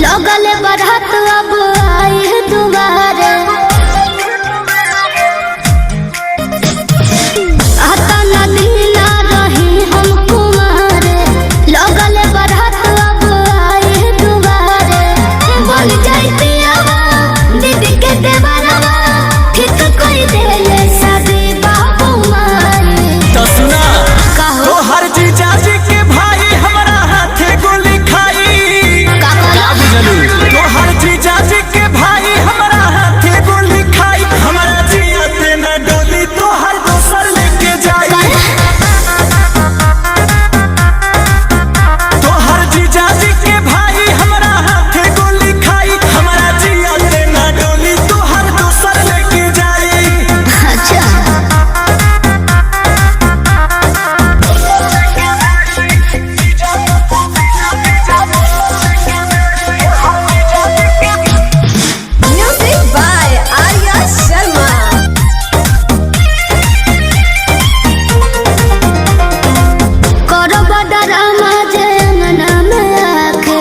लगले बढ़त अब आई दुबारे आता नदीना रही हम कुमारे लगले बढ़त अब आई दुबारे बन जाती दीदी के देवरवा ठीक कोई देले शादी बाबू मारे तो सुना तो हर जीजा जी के भाई हमारा हाथे गोली खाई तो हर जीजा जी के भाई हमारा हाथे गोली खाई हमारा जिया देना डोली तो हर दोसर लेके जाई तो हर जीजा जी के भाई हमारा हाथे गोली खाई हमारा जिया देना डोली तो हर दोसर लेके जाई। अच्छा Music by Arya Sharma. करो बदरामा जे अंगना में आके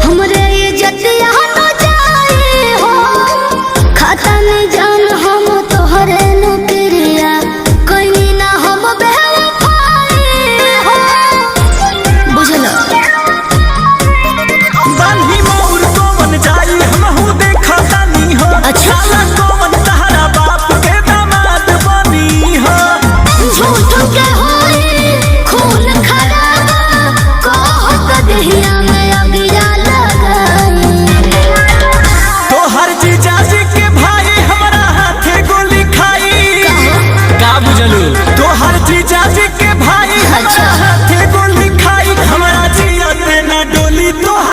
हमरे इज्जतिया तो जाए हो खाता नहीं जान हम तोहरे नुक्रिया कोई ना हम बेवफाई हो बुझलो बान्ही मोर कौन जाई हमहू देखा तानी हो अच्छा। साला कौन तहरा बाप के दामाद बनी हो झूठ के होई खून खराबा कहत दहिया में अगिया लगाई तो हर जीजा जी के भाई हमारा हाथे गोली खाई का बुझलू तो हर जीजा जी